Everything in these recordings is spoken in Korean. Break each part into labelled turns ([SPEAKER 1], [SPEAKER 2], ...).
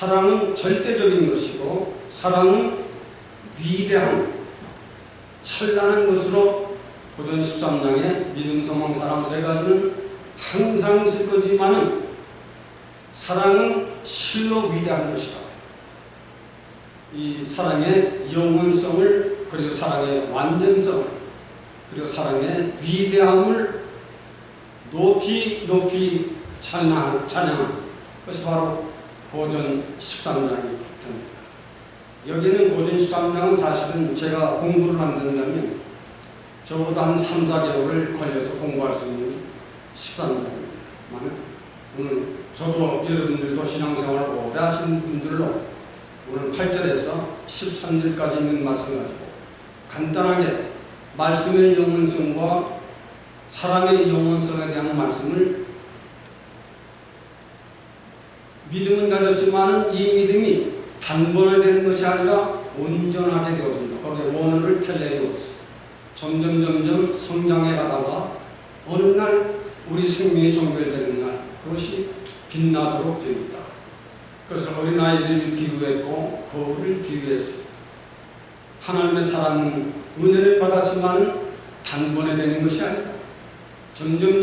[SPEAKER 1] 사랑은 절대적인 것이고 사랑은 위대한 찬란한 것으로 고전 13장의 믿음, 소망, 사랑 세 가지는 항상 있을 거지만은 사랑은 실로 위대한 것이다. 이 사랑의 영원성을, 그리고 사랑의 완전성을, 그리고 사랑의 위대함을 높이 높이 찬양한 것이 바로 고전 13장이 됩니다. 여기는 고전 13장은 사실은 제가 공부를 한다면 저보다 한 3, 4개월을 걸려서 공부할 수 있는 13장입니다. 오늘 저도 여러분들도 신앙생활을 오래 하신 분들로 오늘 8절에서 13절까지 있는 말씀 가지고 간단하게 말씀의 영원성과 사랑의 영원성에 대한 말씀을 믿음은 가졌지만 이 믿음이 단번에 되는 것이 아니라 온전하게 되어진다. 거기에 원어를 텔레이오스. 점점 성장해 가다가 어느 날 우리 생명이 종결되는 날 그것이 빛나도록 되어 있다. 그래서 어린아이를 비유했고 거울을 비유해서 하나님의 사랑 은혜를 받았지만 단번에 되는 것이 아니다. 점점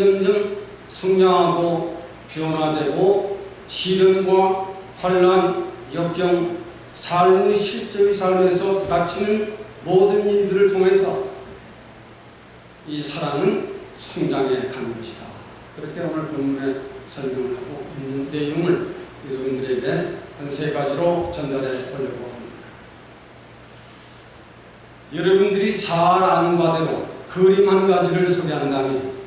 [SPEAKER 1] 성장하고 변화되고 시련과 환난, 역경, 삶의 실제의 삶에서 부닥치는 모든 일들을 통해서 이 사랑은 성장해 가는 것이다. 그렇게 오늘 본문에 설명을 하고 있는 내용을 여러분들에게 한 3가지로 전달해 보려고 합니다. 여러분들이 잘 아는 바대로 그림 한 가지를 소개한다면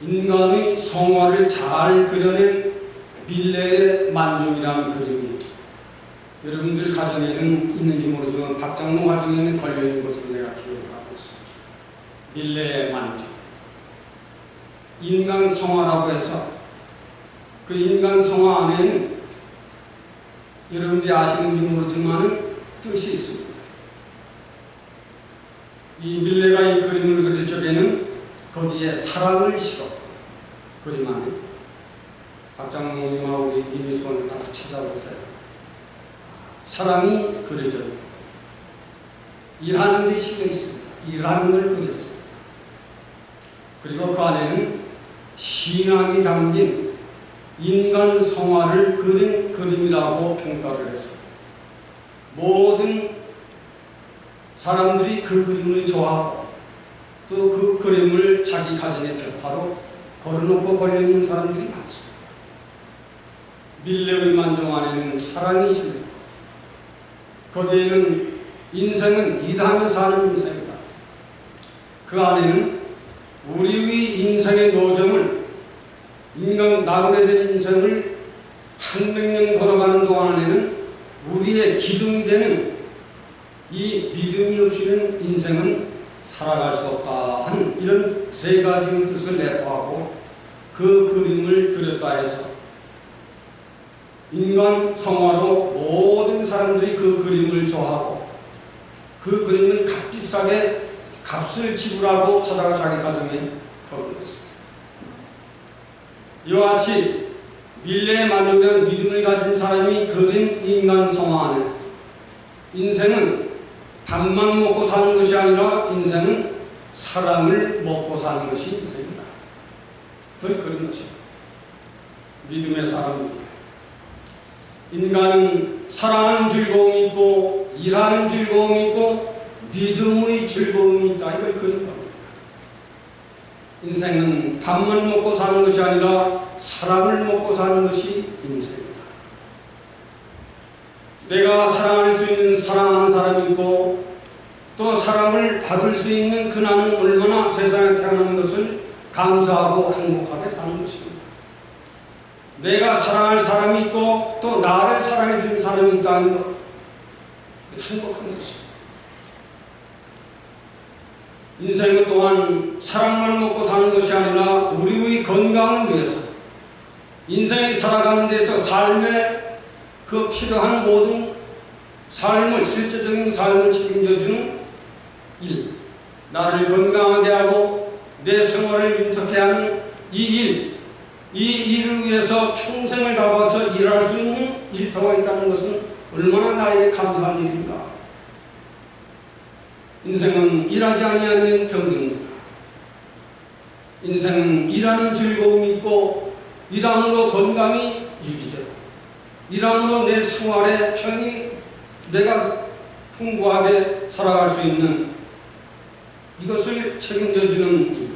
[SPEAKER 1] 인간의 성화를 잘 그려낸 밀레의 만종이라는 그림이 여러분들 가정에는 있는지 모르지만 박장로 가정에는 걸려있는 것으로 내가 기억을 하고 있습니다. 밀레의 만종. 인간 성화라고 해서 그 인간 성화 안에는 여러분들이 아시는지 모르지만 뜻이 있습니다. 이 밀레가 이 그림을 그릴 적에는 거기에 사랑을 실었고 그림 안에 박장로님하고 우리 이미수원에 가서 찾아보세요. 사랑이 그려져 있고 일하는 데 실려 있습니다. 일하는 걸 그렸습니다. 그리고 그 안에는 신앙이 담긴 인간 성화를 그린 그림이라고 평가를 해서 모든 사람들이 그 그림을 좋아하고 또 그 그림을 자기 가정의 벽화로 걸어놓고 걸려있는 사람들이 많습니다. 밀레의 만종 안에는 사랑이 실려있고 거기에는 인생은 일하며 사는 인생이다. 그 안에는 우리의 인생의 노정을 인간 나그네 된 인생을 한백 년 걸어가는 동안 안에는 우리의 기둥이 되는 이 믿음이 없이는 인생은 살아갈 수 없다 하는 이런 3가지의 뜻을 내포하고 그 그림을 그렸다 해서 인간 성화로 모든 사람들이 그 그림을 좋아하고 그 그림을 값비싸게 값을 지불하고 사다가 자기 가정에 걸어놓습니다. 이와 같이 밀레에 만족된 믿음을 가진 사람이 그린 인간 성화 안에 인생은 밥만 먹고 사는 것이 아니라 인생은 사랑을 먹고 사는 것이 인생이다. 그걸 그런 것입니다. 믿음의 사람입니다. 인간은 사랑하는 즐거움이 있고 일하는 즐거움이 있고 믿음의 즐거움이 있다. 이걸 그린 겁니다. 인생은 밥만 먹고 사는 것이 아니라 사랑을 먹고 사는 것이 인생이다. 내가 사랑할 수 있는 사랑하는 사람이 있고 또 사랑을 받을 수 있는 그날은 얼마나 세상에 태어나는 것을 감사하고 행복하게 사는 것입니다. 내가 사랑할 사람이 있고 또 나를 사랑해 주는 사람이 있다는 것, 행복한 것입니다. 인생 또한 사랑만 먹고 사는 것이 아니라 우리의 건강을 위해서 인생이 살아가는 데서 삶의 그 필요한 모든 삶을, 실제적인 삶을 책임져주는 일, 나를 건강하게 하고 내 생활을 윤택해 하는 이 일, 이 일을 위해서 평생을 다 바쳐 일할 수 있는 일터가 있다는 것은 얼마나 나에게 감사한 일인가. 인생은 일하지 아니하는 경기입니다. 인생은 일하는 즐거움이 있고 일함으로 건강이 유지되고 일함으로 내 생활에 편히 내가 풍부하게 살아갈 수 있는 이것을 책임져주는 일.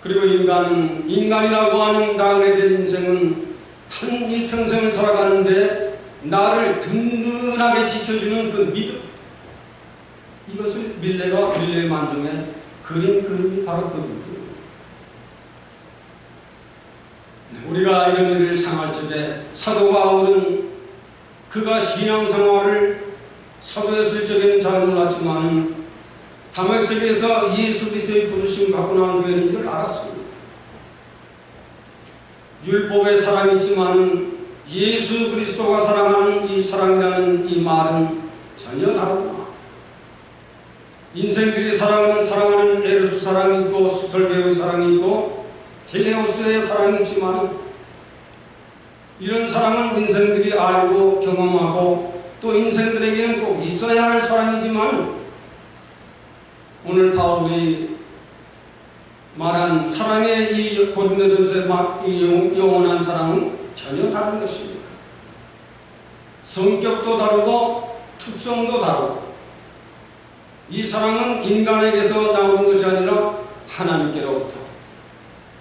[SPEAKER 1] 그리고 인간이라고 하는 나그네 된 인생은 한 일평생을 살아가는데 나를 든든하게 지켜주는 그 믿음, 이것을 밀레가 밀레의 만종에 그린 그림이 바로 그 그림입니다. 우리가 이런 일을 상할 적에 사도 바울은 그가 신앙생활을 사도였을 적에는 잘 몰랐지만은 다메섹에서 예수 그리스도의 부르심을 받고 난 후에는 이걸 알았습니다. 율법의 사랑이 있지만은 예수 그리스도가 사랑하는 이 사랑이라는 이 말은 전혀 다르구나. 인생들이 사랑하는 에로스 사랑이 있고 스톨베의 사랑이 있고 텔레오스의 사랑이 있지만은 이런 사랑은 인생들이 알고 경험하고 또 인생들에게는 꼭 있어야 할 사랑이지만 오늘 바울이 말한 사랑의 이 고린도전서의 영원한 사랑은 전혀 다른 것입니다. 성격도 다르고 특성도 다르고 이 사랑은 인간에게서 나오는 것이 아니라 하나님께로부터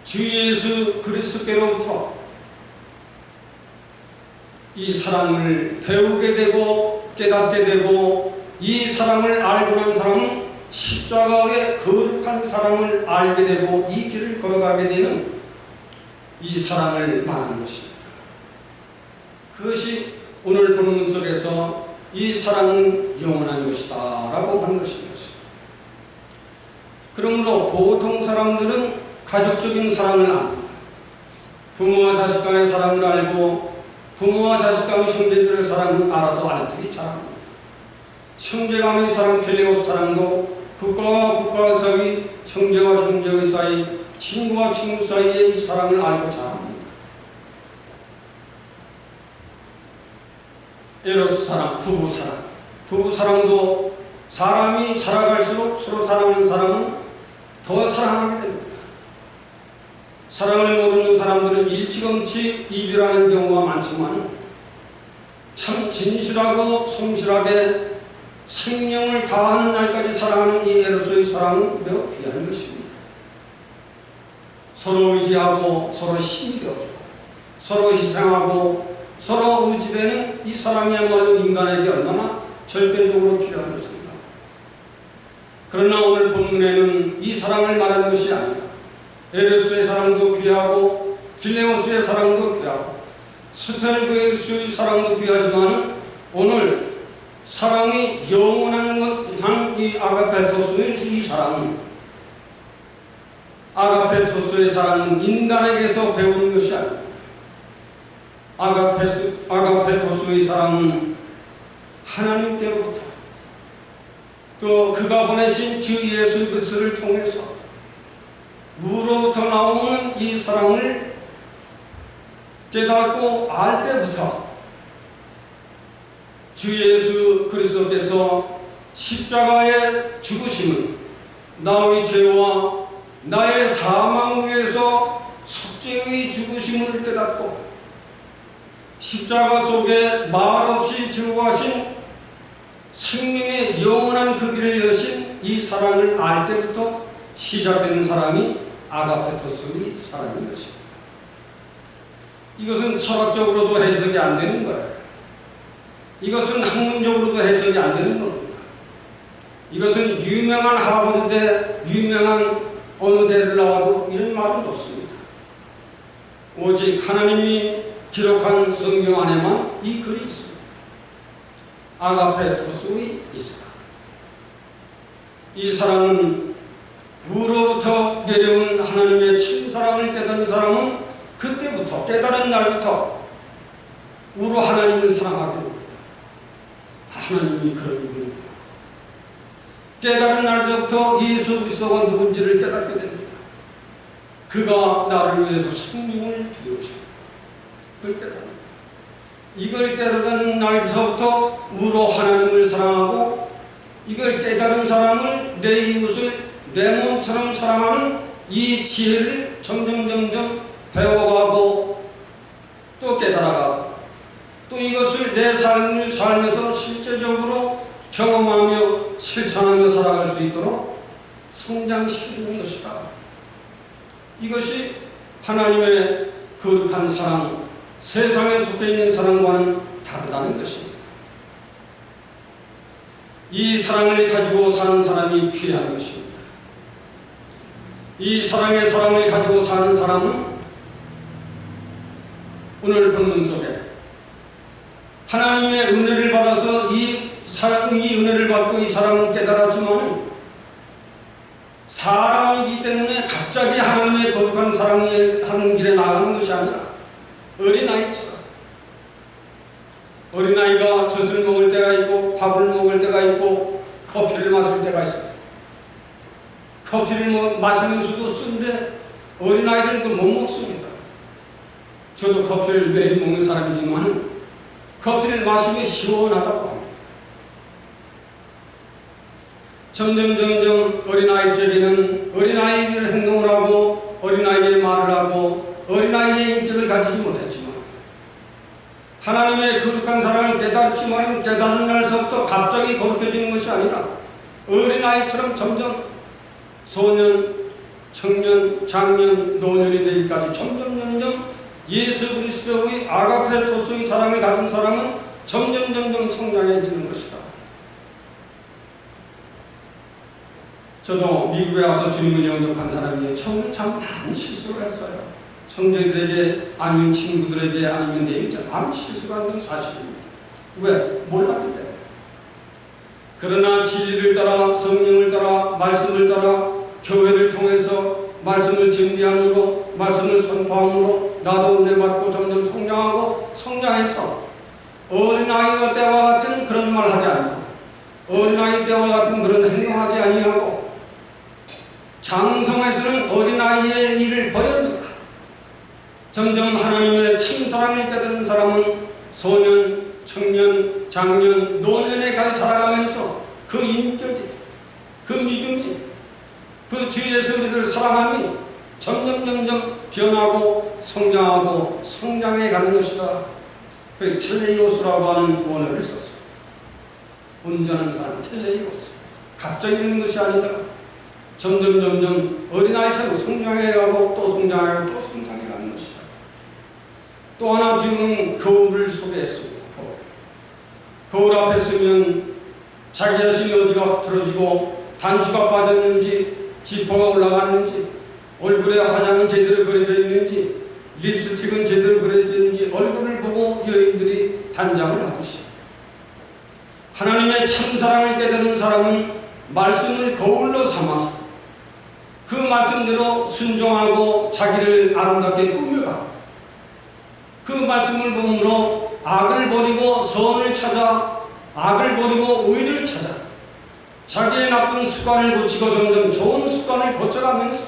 [SPEAKER 1] 주 예수 그리스도께로부터 이 사랑을 배우게 되고 깨닫게 되고 이 사랑을 알고 난 사람은 십자가의 거룩한 사랑을 알게 되고 이 길을 걸어가게 되는 이 사랑을 말하는 것입니다. 그것이 오늘 본문 속에서 이 사랑은 영원한 것이다 라고 하는 것입니다. 그러므로 보통 사람들은 가족적인 사랑을 압니다. 부모와 자식 간의 사랑을 알고 부모와 자식 간의 형제들의 사랑은 알아서 알들이 잘합니다. 형제 간의 사랑, 텔레오스 사랑도 국가와 국가 사이, 형제와 형제의 사이, 친구와 친구 사이의 이 사랑을 알고 잘합니다. 에로스 사랑, 부부 사랑. 부부 사랑도 사람이 살아갈수록 서로 사랑하는 사람은 더 사랑하게 됩니다. 사랑을 모르는 사람들은 일찌감치 이별하는 경우가 많지만 참 진실하고 성실하게 생명을 다하는 날까지 사랑하는 이 에로스의 사랑은 매우 귀한 것입니다. 서로 의지하고 서로 힘이 되어주고 서로 희생하고 서로 의지되는 이 사랑이야말로 인간에게 얼마나 절대적으로 필요한 것입니다. 그러나 오늘 본문에는 이 사랑을 말하는 것이 아니라 에로스의 사랑도 귀하고 필레오스의 사랑도 귀하고 스텔베우스의 사랑도 귀하지만 오늘 사랑이 영원한 것, 이 아가페토스의 이 사랑은 아가페토스의 사랑은 인간에게서 배우는 것이 아닙니다. 아가페토스의 사랑은 하나님께로부터 또 그가 보내신 주 예수 그리스도를 통해서 무로부터 나오는 이 사랑을 깨닫고 알 때부터 주 예수 그리스도께서 십자가의 죽으심을 나의 죄와 나의 사망을 위해서 속죄의 죽으심을 깨닫고 십자가 속에 말없이 증거하신 생명의 영원한 그 길을 여신 이 사랑을 알 때부터 시작되는 사랑이 아가페토스의 사랑인 것입니다. 이것은 철학적으로도 해석이 안 되는 거예요. 이것은 학문적으로도 해석이 안 되는 겁니다. 이것은 유명한 하버드대, 유명한 어느 대를 나와도 이런 말은 없습니다. 오직 하나님이 기록한 성경 안에만 이 글이 있습니다. 아가페토스의 이 사랑. 이 사랑은 무로부터 내려온 하나님의 참 사랑을 깨달은 사람은 그때부터 깨달은 날부터 우로 하나님을 사랑하게 됩니다. 하나님이 그런 분이구나. 깨달은 날부터 예수 그리스도가 누군지를 깨닫게 됩니다. 그가 나를 위해서 생명을 드리오십니다. 그걸 깨달습니다. 이걸 깨달은 날부터 우로 하나님을 사랑하고 이걸 깨달은 사람을 내 이웃을 내 몸처럼 사랑하는 이 지혜를 점점 배워가고 또 깨달아가고 또 이것을 내 삶을 살면서 실제적으로 경험하며 실천하며 살아갈 수 있도록 성장시키는 것이다. 이것이 하나님의 거룩한 사랑, 세상에 속해 있는 사랑과는 다르다는 것입니다. 이 사랑을 가지고 사는 사람이 귀한 것입니다. 이 사랑의 사랑을 가지고 사는 사람은 오늘 본문 속에 하나님의 은혜를 받아서 이 은혜를 받고 이 사랑을 깨달았지만 사람이기 때문에 갑자기 하나님의 거룩한 사랑이 하는 길에 나가는 것이 아니라 어린아이처럼 어린아이가 젖을 먹을 때가 있고 밥을 먹을 때가 있고 커피를 마실 때가 있어요. 커피를 마시는 수도 쓴데 어린아이들은 못 먹습니다. 저도 커피를 매일 먹는 사람이지만 커피를 마시면 시원하다고 합니다. 점점 어린아이 쪽에는 어린아이의 행동을 하고 어린아이의 말을 하고 어린아이의 인격을 가지지 못했지만 하나님의 거룩한 사랑을 깨달았지만 깨달은 날서부터 갑자기 거룩해지는 것이 아니라 어린아이처럼 점점 소년, 청년, 장년, 노년이 되기까지 점점 예수 그리스도의 아가페 토스의 사랑을 가진 사람은 점점 성장해지는 것이다. 저도 미국에 와서 주님을 영접한 사람이 처음에 참 많은 실수를 했어요. 형제들에게 아니면 친구들에게 아니면 내 여자 많은 실수를 한 건 사실입니다. 왜? 몰랐기 때문에. 그러나 진리를 따라 성령을 따라 말씀을 따라 교회를 통해서 말씀을 증비함으로 말씀을 선포함으로 나도 은혜 받고 점점 성장하고 성장해서 어린아이와 때와 같은 그런 말 하지 않고 어린아이 때와 같은 그런 행동하지 아니하고 장성에서는 어린아이의 일을 버렸노라. 점점 하나님의 참사랑을 깨닫는 사람은 소년, 청년, 장년, 노년에까지 자라가면서 그 인격이, 그 믿음이, 그 주 예수 그리스도를 사랑함이 점점 변하고 성장하고 성장해 가는 것이다. 그 텔레이오스라고 하는 원어를 썼어요. 온전한 사람 텔레이오스. 갑자기 되는 것이 아니다. 점점 어린아이처럼 성장해가고 또 성장하고 또 성장해가는 것이다. 또 하나 비유는 거울을 소개했습니다. 거울 앞에 서면 자기 자신이 어디가 흐트러지고 단추가 빠졌는지 지퍼가 올라갔는지 얼굴에 화장은 제대로 그려져 있는지 립스틱은 제대로 그려져 있는지 얼굴을 보고 여인들이 단장을 하듯이 하나님의 참사랑을 깨달은 사람은 말씀을 거울로 삼아서 그 말씀대로 순종하고 자기를 아름답게 꾸며가고 그 말씀을 보므로 악을 버리고 선을 찾아 악을 버리고 의를 찾아 자기의 나쁜 습관을 고치고 점점 좋은 습관을 고쳐가면서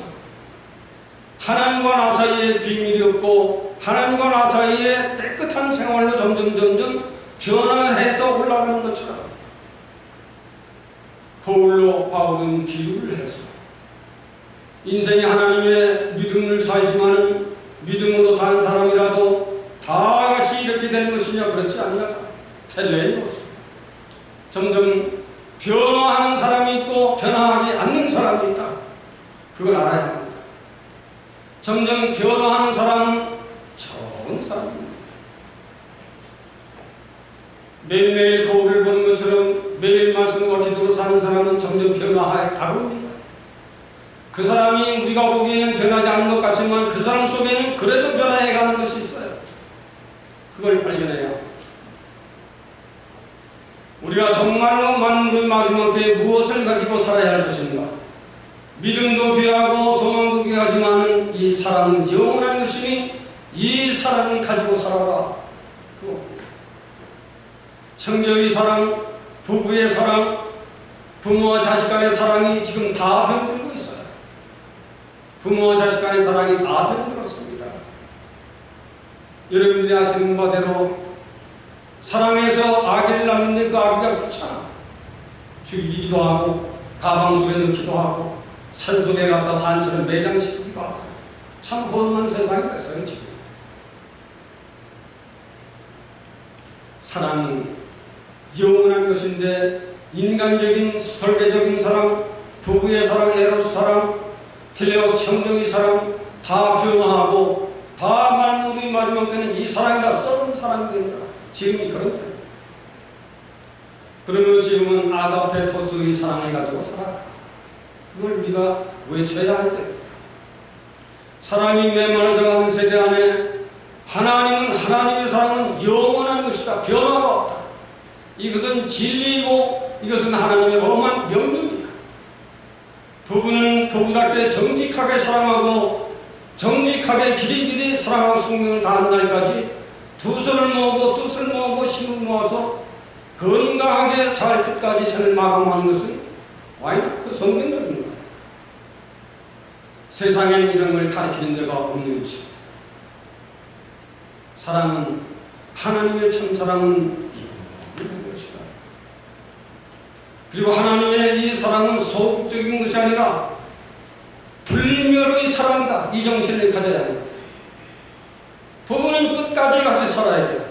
[SPEAKER 1] 하나님과 나 사이에 비밀이 없고 하나님과 나 사이에 깨끗한 생활로 점점 변화해서 올라가는 것처럼 거울로 바울은 비유를 해서 인생이 하나님의 믿음을 살지만은 믿음으로 사는 사람이라도 다 같이 이렇게 되는 것이냐 그렇지 아니하다. 텔레이오스. 점점 변화하는 사람이 있고 변화하지 않는 사람이 있다. 그걸 알아야 합니다. 점점 변화하는 사람은 좋은 사람입니다. 매일매일 거울을 보는 것처럼 매일 말씀과 기도로 사는 사람은 점점 변화해 가고 있는 거예요. 그 사람이 우리가 보기에는 변하지 않는 것 같지만 그 사람 속에는 그래도 변화해 가는 것이 있어요. 그걸 발견해야 합니다. 우리가 정말로 만물의 마지막 때에 무엇을 가지고 살아야 할 것인가? 믿음도 귀하고 소망도 귀하지만 이 사랑은 영원한 것이니 이 사랑을 가지고 살아라. 그겁니다. 형제의 사랑, 부부의 사랑, 부모와 자식 간의 사랑이 지금 다 변들고 있어요. 부모와 자식 간의 사랑이 다 병들었습니다. 여러분들이 아시는 바대로 사랑해서 아기를 낳는데 그 아기가 귀찮아 죽이기도 하고 가방 속에 넣기도 하고 산속에 갖다 산처럼 매장시키기도 하고 참 험한 세상이 됐어요. 지금 사랑은 영원한 것인데 인간적인 설계적인 사랑, 부부의 사랑, 에로스 사랑, 텔레오스 형제의 사랑 다 변화하고 다 말무리 마지막 때는 이 사랑이 다 썩은 사랑이 된다. 지금이 그런 때입니다. 그러면 지금은 아가페 토스의 사랑을 가지고 살아가. 그걸 우리가 외쳐야 할 때입니다. 사랑이 메말라져가는 세대 안에 하나님의 사랑은 영원한 것이다. 변화가 없다. 이것은 진리이고 이것은 하나님의 엄한 명령입니다. 부부는 부부답게 정직하게 사랑하고 정직하게 길이길이 사랑하고 생명을 다한 날까지 두 손을 모으고 뜻을 모으고 힘을 모아서 건강하게 잘 끝까지 생을 마감하는 것은 와인 그 성경적인 거예요. 세상엔 이런 걸 가르치는 데가 없는 것입니다. 사랑은 하나님의 참사랑은 영원한 것이다. 그리고 하나님의 이 사랑은 소극적인 것이 아니라 불멸의 사랑이다. 이 정신을 가져야 합니다. 부부는 끝까지 같이 살아야 돼요.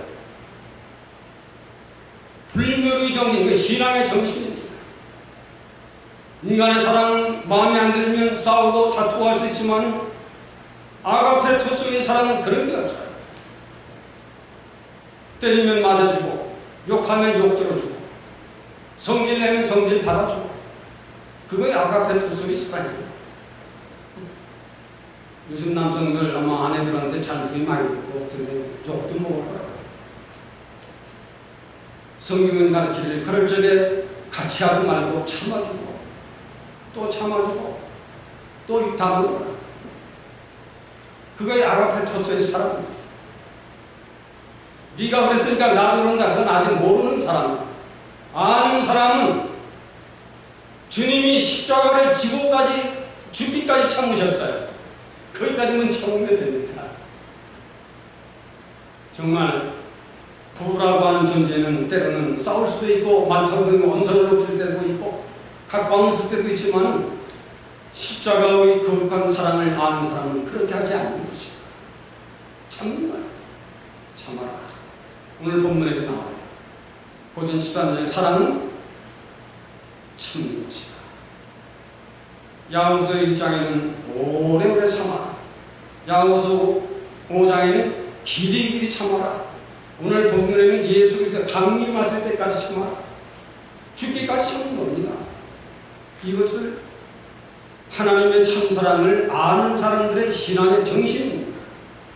[SPEAKER 1] 불멸의 정신, 그 신앙의 정신입니다. 인간의 사랑은 마음에 안 들면 싸우고 다투고 할 수 있지만 아가페 토스의 사랑은 그런 게 없어요. 때리면 맞아주고 욕하면 욕 들어주고 성질 내면 성질 받아주고 그거의 아가페 토스의 사랑이에요. 요즘 남성들 아마 아내들한테 잔소리 많이 듣고 근데 욕도 먹을 거라고. 성경은 가르치기를 그럴 적에 같이 하지 말고 참아주고 또 참아주고 또 입 다물어라. 그거의 아가페 토스의 사랑입니다. 네가 그랬으니까 나도 그런다. 그건 아직 모르는 사람이야. 아는 사람은 주님이 십자가를 지고까지 죽기까지 참으셨어요. 거기까지만 참으면 됩니다. 정말 부부라고 하는 존재는 때로는 싸울 수도 있고 만탕성에 원선을 높일 때도 있고 각방을 쓸 때도 있지만 십자가의 거룩한 사랑을 아는 사람은 그렇게 하지 않는 것이다. 참는 거야. 참아라. 오늘 본문에도 나와요. 고전 13장의 사랑은 참는 것이다. 야고보서 1장에는 오래오래 참아라. 야고보서 5장에는 길이길이 참아라. 오늘 본문에는 예수 그리스도 강림하실 때까지 참아라. 죽기까지 참는 겁니다. 이것을 하나님의 참사랑을 아는 사람들의 신앙의 정신입니다.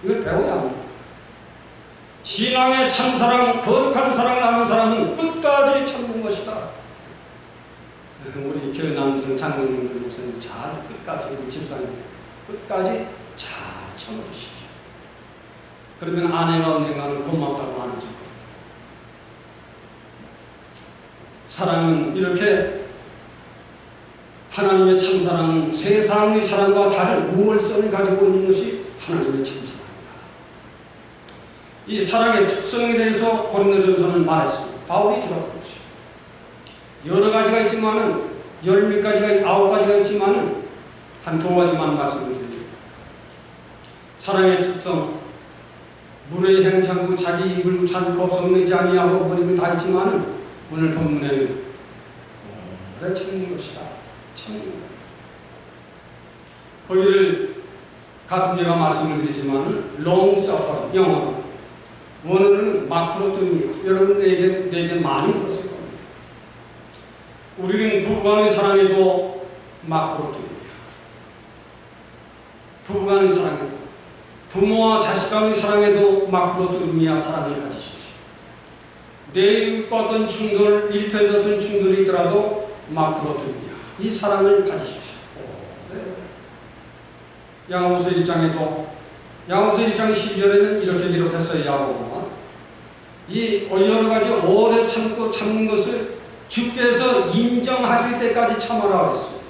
[SPEAKER 1] 이걸 배워야 합니다. 신앙의 참사랑, 거룩한 사랑을 아는 사람은 끝까지 참는 것이다. 우리 교회 남성 장로님들 목사님 잘 끝까지 우리 집사님 끝까지 잘 참아주십시오. 그러면 아내가 언젠가는 고맙다고 안 해줄 겁니다. 사랑은 이렇게 하나님의 참사랑은 세상의 사랑과 다른 우월성을 가지고 있는 것이 하나님의 참사랑입니다. 이 사랑의 특성에 대해서 고린도전서는 말했습니다. 바울이 기록한 것이 여러 가지가 있지만은 10몇 가지가 9가지가 있지만은 한 2가지만 말씀을 드립니다. 사랑의 특성, 물의 행창구 자기 입을 찬고 성내지 아니하고 버리고 다 있지만은 오늘 본문에는 오래 참는 것이다. 참는 것. 거기를 가끔 제가 말씀을 드리지만은 long suffering 영어로 원어는 마크로토미아 여러분에게 많이 들었을 겁니다. 우리는 부부간의 사랑에도 마크로토미아 부부간의 사랑에도 부모와 자식 간의 사랑에도 마크로토미아 사랑을 가지십시오. 내일과 어떤 충돌, 일터에서 어떤 충돌이 있더라도 마크로토미아 이 사랑을 가지십시오. 야고보서 1장에도 야고보서 1장 12절에는 이렇게 기록했어요. 야고보가 이 여러 가지 오래 참고 참는 것을 주께서 인정하실 때까지 참아라 그랬습니다.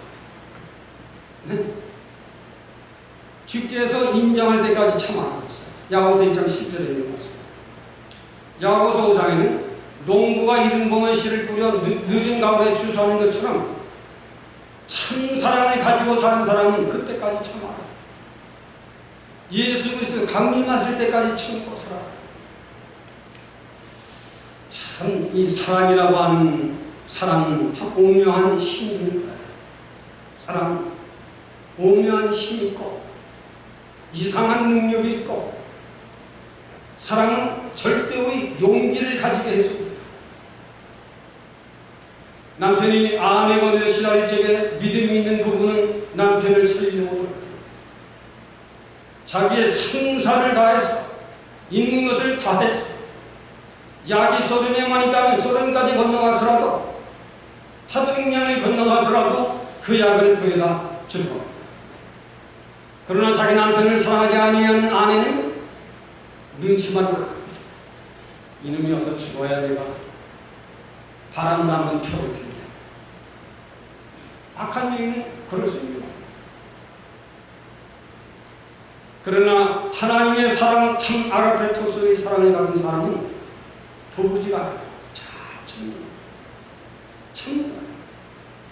[SPEAKER 1] 네? 주께서 인정할 때까지 참아라고 했어요. 야고보서 1장 10절에 있는 것입니다. 야고보서 5장에는 농부가 이른 봄에 씨를 뿌려 늦은 가을에 추수하는 것처럼 참 사랑을 가지고 사는 사람은 그때까지 참아라. 예수 그리스도 강림하실 때까지 참고 살아라. 참 이 사랑이라고 하는 사랑은 참 오묘한 힘이 있는 거예요. 사랑은 오묘한 힘이 있고 이상한 능력이 있고 사랑은 절대의 용기를 가지게 해줍니다. 남편이 암에 걸려 시달릴 적에 믿음이 있는 부부는 남편을 살리려고 노력합니다. 자기의 생사를 다해서 있는 것을 다해서 약이 소련에만 있다면 소련까지 건너가서라도 태평양을 건너가서라도 그 약을 구해다 줄 겁니다. 그러나 자기 남편을 사랑하지 아니하는 아내는 눈치만 볼 겁니다. 이놈이 어서 죽어야 내가 바람을 한번 펴볼 텐데. 악한 여인은 그럴 수 있는 겁니다. 그러나 하나님의 사랑, 참 아가페토스의 사랑을 가진 사람은 부부지가 않아요. 잘 참는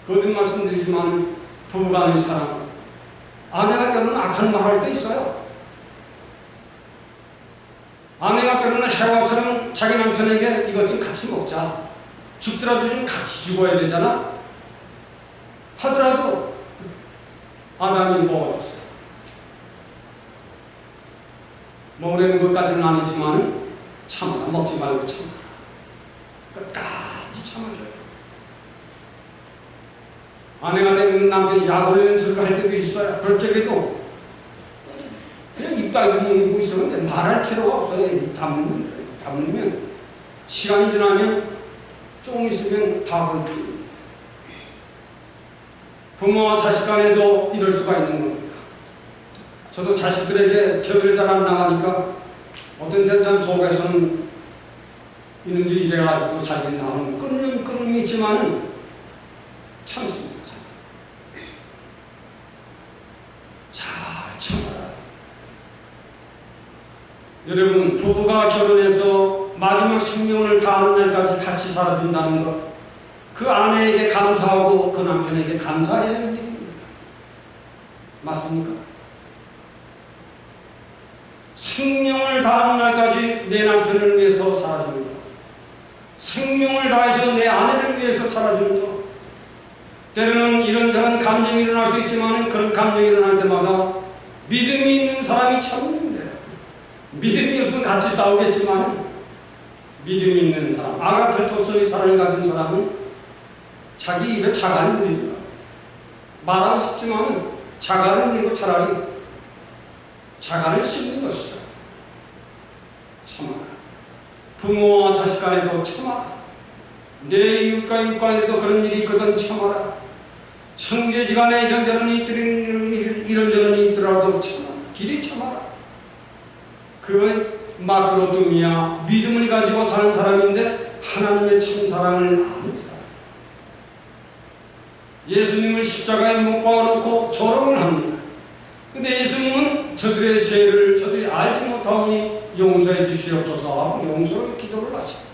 [SPEAKER 1] 거듭 말씀드리지만 부부간의 사랑, 아내가 때로는 악한 말 할 때 있어요. 아내가 때로는 해와처럼 자기 남편에게 이것 좀 같이 먹자, 죽더라도 좀 같이 죽어야 되잖아 하더라도 아담이 먹어줬어요. 먹으려는 것까지는 아니지만 참아라, 먹지 말고 참아라, 끝까지 참아줘요. 아내가 되는 남편이 약 올리는 소리를 할 때도 있어요. 그럴 적에도 그냥 입 다물고 있었는데 말할 필요가 없어요. 입 다물면 시간이 지나면 조금 있으면 다 보입니다. 부모와 자식 간에도 이럴 수가 있는 겁니다. 저도 자식들에게 교회를 잘 안 나가니까 어떤 때는 참 속에서는 이놈들이 이래가지고 살겠나 하는 끊음이 있지만은 참습니다. 잘 참아라. 여러분, 부부가 결혼해서 마지막 생명을 다하는 날까지 같이 살아준다는 것, 그 아내에게 감사하고 그 남편에게 감사해야 할 일입니다. 맞습니까? 생명을 다하는 날까지 내 남편을 위해서 살아주는 것, 생명을 다해서 내 아내를 위해서 살아주는 것. 때로는 이런저런 감정이 일어날 수 있지만 그런 감정이 일어날 때마다 믿음이 있는 사람이 참 있는데요. 믿음이 없으면 같이 싸우겠지만 믿음이 있는 사람, 아가페토스의 사랑을 가진 사람은 자기 입에 자갈을 물리더라. 말하고 싶지만 자갈을 물고 차라리 자갈을 씹는 것이죠. 참아라. 부모와 자식 간에도 참아라. 내 이웃과 이웃 간에도 그런 일이 있거든 참아라. 형제지간에 이런저런 일이 있더라도 참아라. 길이 참아라. 그건 마크로두미야, 믿음을 가지고 사는 사람인데 하나님의 참사랑을 아는 사람. 예수님을 십자가에 못 박아놓고 조롱을 합니다. 근데 예수님은 저들의 죄를 저들이 알지 못하오니 용서해 주시옵소서 하고 용서로 기도를 하십니다.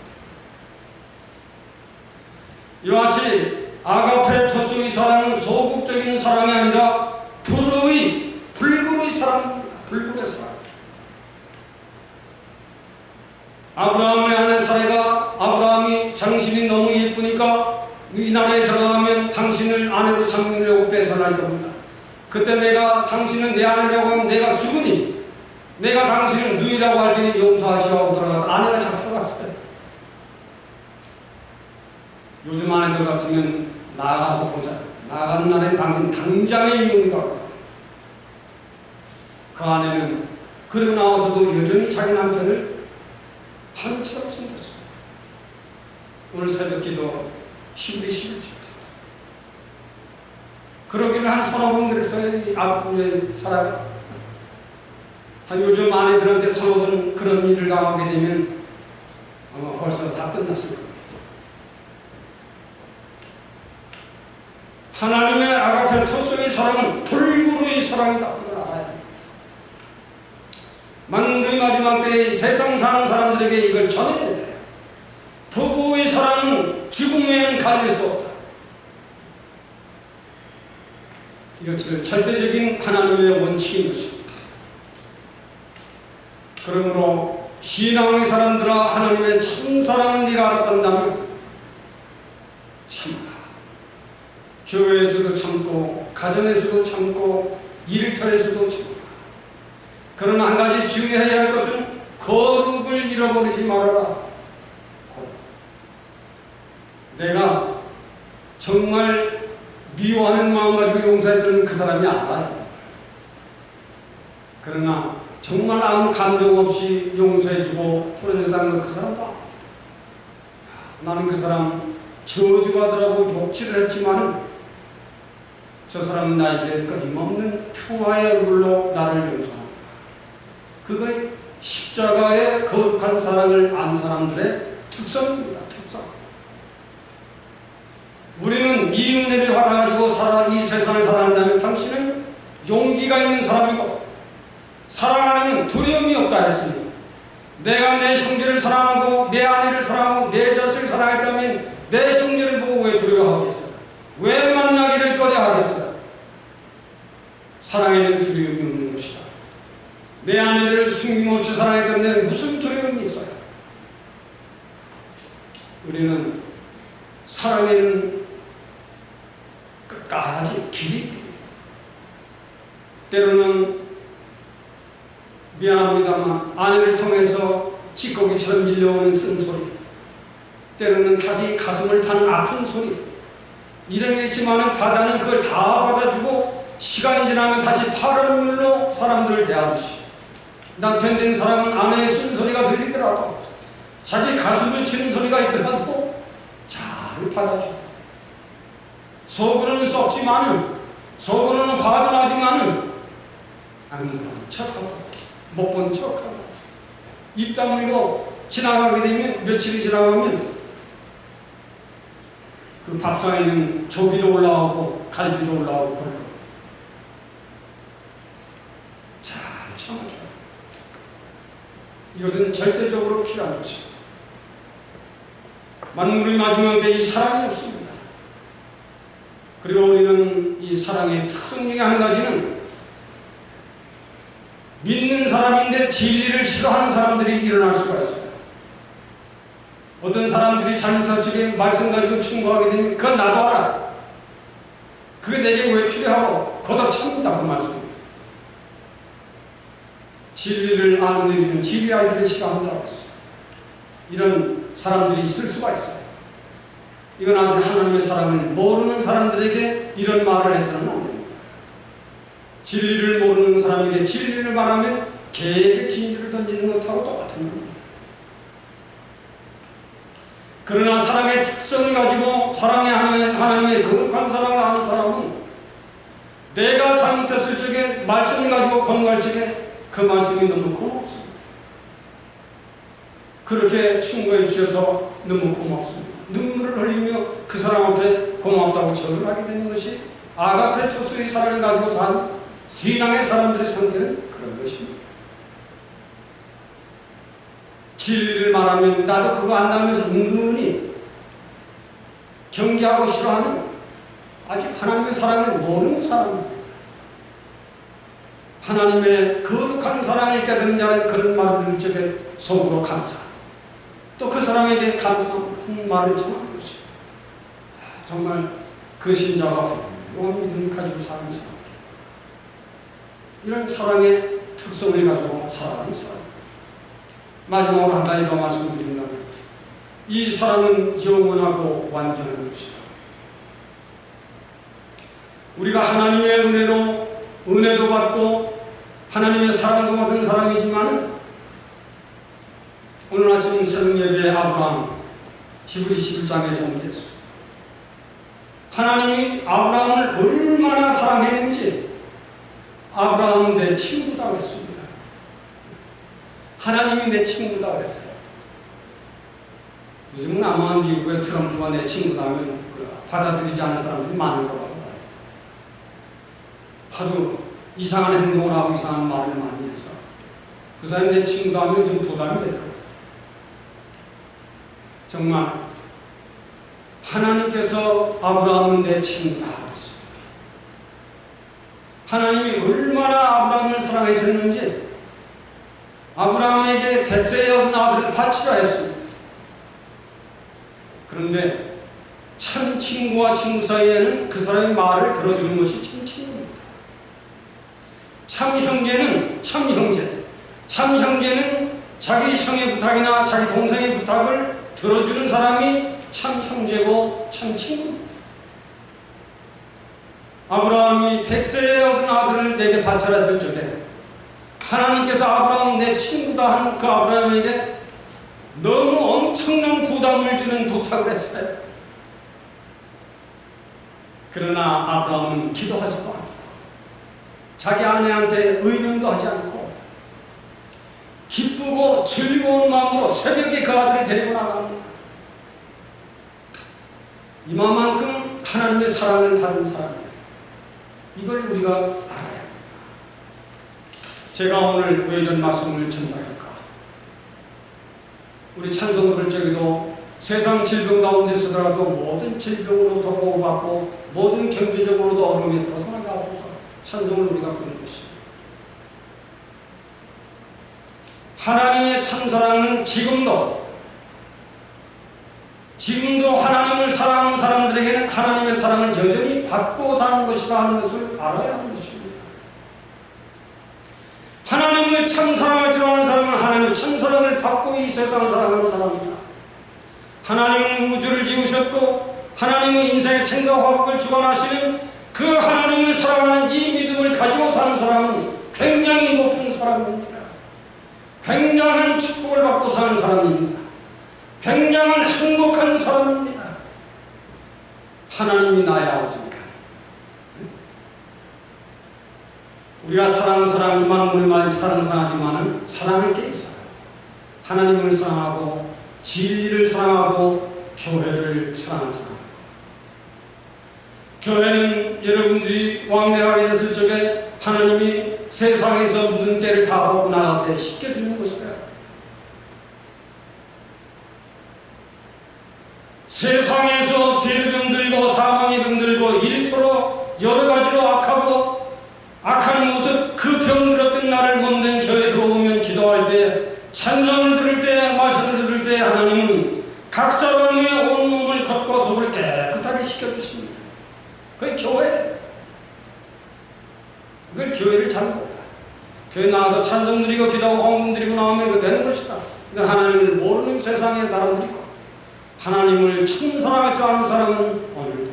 [SPEAKER 1] 이와 같이 아가페토스의 사랑은 소극적인 사랑이 아니라 불굴의 사랑입니다. 불굴의 사랑. 아브라함의 아내 사라가 아브라함이 당신이 너무 예쁘니까 이 나라에 들어가면 당신을 아내로 삼으려고 뺏어날 겁니다. 그때 내가 당신은 내 아내라고 하면 내가 죽으니 내가 당신을 누이라고 할 테니 용서하시오 하고 들어갔다. 아내가 잡혀갔어요. 요즘 아내들 같으면 나가서 보자. 나가는 날엔 당장의 이용이다. 그 아내는 그러고 나와서도 여전히 자기 남편을 한처럼 생겼습니다. 오늘 새벽기도 히브리 11절. 그러기를 한 서너 번 그랬어요. 이 앞부의 사라가. 요즘 아내들한테 서너 번 그런 일을 당하게 되면 아마 벌써 다 끝났을 겁니다. 하나님의 아가페토스의 사랑은 불굴의 사랑이다. 그걸 알아야 합니다. 만물의 마지막 때에 세상 사는 사람들에게 이걸 전해야 돼요. 부부의 사랑은 죽음 외에는 가릴 수 없다. 이것은 절대적인 하나님의 원칙인 것입니다. 그러므로 신앙의 사람들아, 하나님의 참사랑을 네가 알았단다면 참아라. 교회에서도 참고, 가정에서도 참고, 일터에서도 참아라. 그러나 한 가지 주의해야 할 것은 거룩을 잃어버리지 말아라. 내가 정말 미워하는 마음 가지고 용서했던 그 사람이 알아요. 그러나 정말 아무 감정 없이 용서해주고 풀어준다는 건 그 사람도 압니다. 나는 그 사람 저주받으라고 욕질을 했지만은 저 사람은 나에게 끊임없는 평화의 얼굴로 나를 용서합니다. 그거의 십자가의 거룩한 사랑을 안 사람들의 특성입니다. 특성. 우리는 이 은혜를 받아가지고 이 세상을 살아간다면 당신은 용기가 있는 사람이고 사랑 안에는 두려움이 없다 했으니, 내가 내 형제를 사랑하고 내 아내를 사랑하고 내 자식을 사랑했다면 내 형제를 보고 왜 두려워하겠어요? 왜 만나기를 꺼려하겠어요? 사랑에는 두려움이 없는 것이다. 내 아내를 숨김없이 사랑했던 데 무슨 두려움이 있어요? 우리는 사랑에는 끝까지 길이, 때로는 미안합니다만 아내를 통해서 찌꺼기처럼 밀려오는 쓴소리, 때로는 다시 가슴을 파는 아픈 소리, 이런 게 있지만 바다는 그걸 다 받아주고 시간이 지나면 다시 파란 물로 사람들을 대하듯이, 남편 된 사람은 아내의 쓴소리가 들리더라도, 자기 가슴을 치는 소리가 있더라도 잘 받아줘요. 속으로는 썩지만은, 속으로는 화도 나지만은 안 그런 척하고 못 본 척하고 입 다물고 지나가게 되면, 며칠이 지나가면 그 밥상에는 조기도 올라오고 갈비도 올라오고 그럴 겁니다. 잘 참아줘요. 이것은 절대적으로 필요한 것입니다. 만물의 마지막 때 이 사랑이 없습니다. 그리고 우리는 이 사랑의 특성 중에 한 가지는, 믿는 사람인데 진리를 싫어하는 사람들이 일어날 수가 있어요. 어떤 사람들이 잘못한 쪽에 말씀 가지고 충고하게 되면 그건 나도 알아. 그게 내게 왜 필요하고 걷어찹니다. 그 말씀. 진리를 아는 일은 진리 알기를 싫어한다고 했어요. 이런 사람들이 있을 수가 있어요. 이건 아직 하나님의 사랑을 모르는 사람들에게 이런 말을 해서는 안 됩니다. 진리를 모르는 사람에게 진리를 말하면 개에게 진주를 던지는 것하고 똑같은 겁니다. 그러나 사랑의 특성을 가지고 사랑의 하나님의 거룩한 사랑을 아는 사람은 내가 잘못했을 적에 말씀을 가지고 권고할 적에 그 말씀이 너무 고맙습니다. 그렇게 충고해 주셔서 너무 고맙습니다. 눈물을 흘리며 그 사람 앞에 고맙다고 절을 하게 되는 것이 아가페토스의 사랑을 가지고 산 신앙의 사람들의 상태는 그런 것입니다. 진리를 말하면 나도 그거 안 나오면서 은근히 경계하고 싫어하는, 아직 하나님의 사랑을 모르는 사람입니다. 하나님의 거룩한 사랑을 깨닫는 자는 그런 말을 들을 적에 속으로 감사하고 또 그 사람에게 감사한 말을 전하는 것입니다. 정말 그 신자가 훌륭한 믿음을 가지고 사는 사람, 이런 사랑의 특성을 가지고 살아가는 사람. 마지막으로 한 가지 더 말씀드린다면, 이 사랑은 영원하고 완전한 것이다. 우리가 하나님의 은혜도 받고 하나님의 사랑도 받은 사람이지만, 오늘 아침 새벽 예배에 아브라함 히브리 11장에 전개했습니다. 하나님이 아브라함을 얼마나 사랑했는지, 아브라함은 내 친구다 그랬습니다. 하나님이 내 친구다 그랬어요. 요즘은 아마 미국의 트럼프가 내 친구라면 받아들이지 않을 사람들이 많을 거라고 봐요. 하도 이상한 행동을 하고 이상한 말을 많이 해서 그 사람이 내 친구다 하면 좀 부담이 될 겁니다. 정말 하나님께서 아브라함은 내 친구다 그랬습니다. 하나님이 얼마나 아브라함을 사랑하셨는지 아브라함에게 백세에 얻은 아들을 바치라 했습니다. 그런데 참 친구와 친구 사이에는 그 사람의 말을 들어주는 것이 참 친구입니다. 참 형제는 참 형제, 참 형제는 자기 형의 부탁이나 자기 동생의 부탁을 들어주는 사람이 참 형제고 참 친구입니다. 아브라함이 백세에 얻은 아들을 내게 바쳐라 했을 적에 하나님께서 아브라함 내 친구다 한 그 아브라함에게 너무 엄청난 부담을 주는 부탁을 했어요. 그러나 아브라함은 기도하지도 않고 자기 아내한테 의논도 하지 않고 기쁘고 즐거운 마음으로 새벽에 그 아들을 데리고 나갑니다. 이만큼 하나님의 사랑을 받은 사람이에요. 이걸 우리가 알아야 합니다. 제가 오늘 왜 이런 말씀을 전달할까? 우리 찬송 부를 적에도 세상 질병 가운데서라도 모든 질병으로도 보호받고 모든 경제적으로도 어려움에 벗어나게 하소서 찬송을 우리가 부르는 것입니다. 하나님의 참사랑은 지금도 하나님을 사랑하는 사람들에게는 하나님의 사랑을 여전히 받고 사는 것이다 하는 것을 알아야 하는 것입니다. 하나님의 참사랑을 좋아하는 사람은 하나님의 참사랑을 받고 이 세상을 사랑하는 사람입니다. 하나님은 우주를 지으셨고 하나님은 인생의 생각화복을 주관하시는 그 하나님을 사랑하는 이 믿음을 가지고 사는 사람은 굉장히 높은 사람입니다. 굉장한 축복을 받고 사는 사람입니다. 굉장한 행복한 사람입니다. 하나님이 나의 아버지니까. 우리가 사랑 만물의 말 사랑하지만은 사랑할 게 있어요. 하나님을 사랑하고 진리를 사랑하고 교회를 사랑하는 사람. 교회는 여러분들이 왕래하게 됐을 적에 하나님이 세상에서 묻은 때를 다 벗고 나가게 씻겨주는 것이에요. 세상에서 죄를 병들고 사망의 병들고 일토록 여러 가지로 악한 모습 그 병들었던 나를 몸된 교회에 들어오면 기도할 때 찬송을 들을 때 말씀을 들을 때 하나님은 각 사람의 온몸을 겉과 속을 깨끗하게 씻겨주십니다. 그게 교회. 그걸 교회를 잘 몰라. 교회 나와서 찬송 드리고 기도하고 헌금 드리고 나오면 이거 되는 것이다. 이건 하나님을 모르는 세상의 사람들이고 하나님을 참 사랑할 줄 아는 사람은 오늘도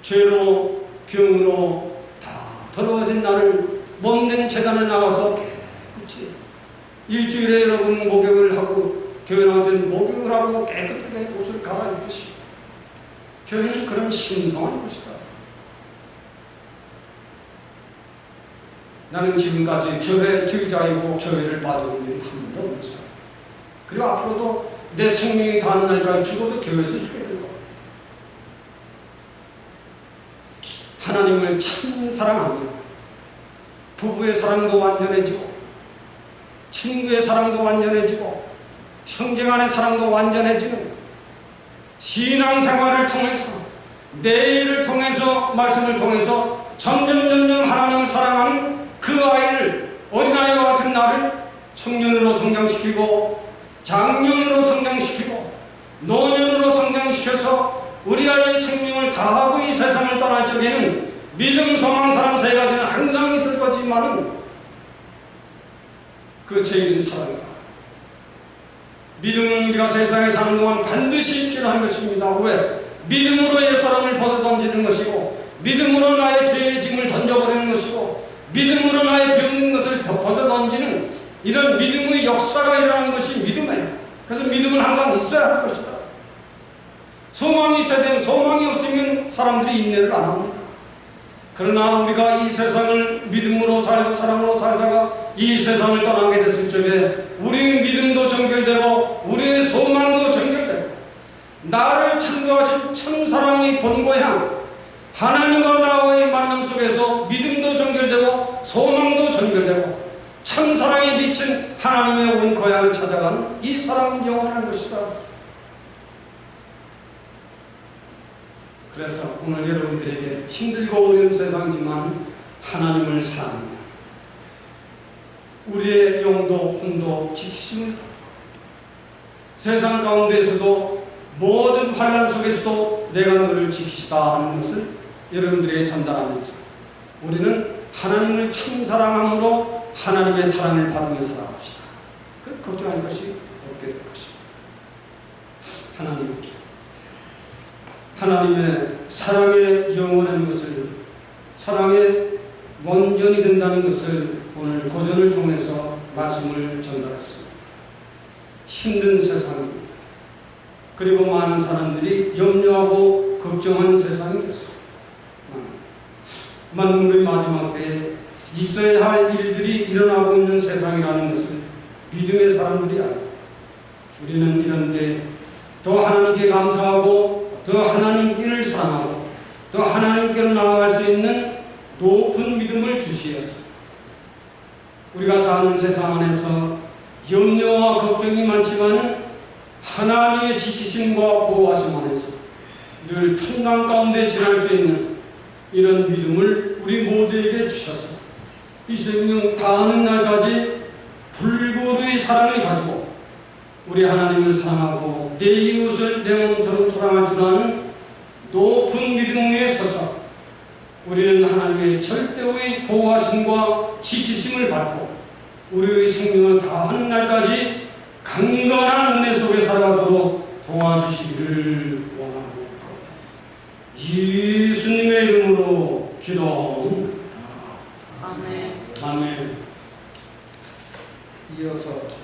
[SPEAKER 1] 죄로 병으로 다 더러워진 나를 몸된 재단에 나가서 깨끗이 일주일에 여러분 목욕을 하고 교회 나와서 목욕을 하고 깨끗하게 옷을 갈아입듯이 교회는 그런 신성한 곳이다. 나는 지금까지 교회 주의자이고 교회를 빠져본 일이 한 번도 없어요. 그리고 앞으로도 내 생명이 닿는 날까지 죽어도 교회에서 죽게 될 겁니다. 하나님을 참 사랑하면 부부의 사랑도 완전해지고 친구의 사랑도 완전해지고 형제간의 사랑도 완전해지는 신앙생활을 통해서 내일을 통해서 말씀을 통해서 점점 하나님을 사랑하는 그 아이를 어린아이와 같은 나를 청년으로 성장시키고 장년으로 성장시키고 노년으로 성장시켜서 우리 아이의 생명을 다하고 이 세상을 떠날 적에는 믿음, 소망, 사랑 세 가지는 항상 있을 거지만은 그 제일은 사랑이다. 믿음은 우리가 세상에 사는 동안 반드시 필요한 것입니다. 왜? 믿음으로 옛사람을 벗어던지는 것이고 믿음으로 나의 죄의 짐을 던져버리는 것이고 믿음으로 나의 병든 것을 벗어던지는 이런 믿음의 역사가 일어나는 것이 믿음이에요. 그래서 믿음은 항상 있어야 할 것이다. 소망이 있어야 되면 소망이 없으면 사람들이 인내를 안 합니다. 그러나 우리가 이 세상을 믿음으로 살고 사랑으로 살다가 이 세상을 떠나게 됐을 적에 우리의 믿음도 정결되고 우리의 소망도 정결되고 나를 창조하신 참사랑의 본고향 하나님과 나와의 만남 속에서 믿음도 정결되고 소망도 정결되고 참사랑의 하나님의 온 고향을 찾아가는 이 사랑은 영원한 것이다. 그래서 오늘 여러분들에게 힘들고 어려운 세상이지만 하나님을 사랑하며 우리의 영도 혼도 지키심을 받고 세상 가운데에서도 모든 환난 속에서도 내가 너를 지키시다 하는 것을 여러분들에게 전달하면서 우리는 하나님을 참 사랑함으로 하나님의 사랑을 받으며 살아갑시다. 그 걱정할 것이 없게 될 것입니다. 하나님의 사랑의 영원한 것을, 사랑의 원전이 된다는 것을 오늘 고전을 통해서 말씀을 전달했습니다. 힘든 세상입니다. 그리고 많은 사람들이 염려하고 걱정하는 세상이 됐습니다. 만물의 마지막 때에 있어야 할 일들이 일어나고 있는 세상이라는 것을 믿음의 사람들이 알고 우리는 이런데 더 하나님께 감사하고 더 하나님께를 사랑하고 더 하나님께로 나아갈 수 있는 높은 믿음을 주시어서 우리가 사는 세상 안에서 염려와 걱정이 많지만 하나님의 지키심과 보호하심 안에서 늘 평강 가운데 지날 수 있는 이런 믿음을 우리 모두에게 주셔서 이 생명 다하는 날까지 불구의 사랑을 가지고 우리 하나님을 사랑하고 내 이웃을 내 몸처럼 사랑할 줄 아는 높은 믿음 위에 서서 우리는 하나님의 절대의 보호하심과 지키심을 받고 우리의 생명을 다하는 날까지 강건한 은혜 속에 살아가도록 도와주시기를 원하고 예수님의 이름으로 기도합니다.
[SPEAKER 2] 아멘.
[SPEAKER 1] 아멘. 이어서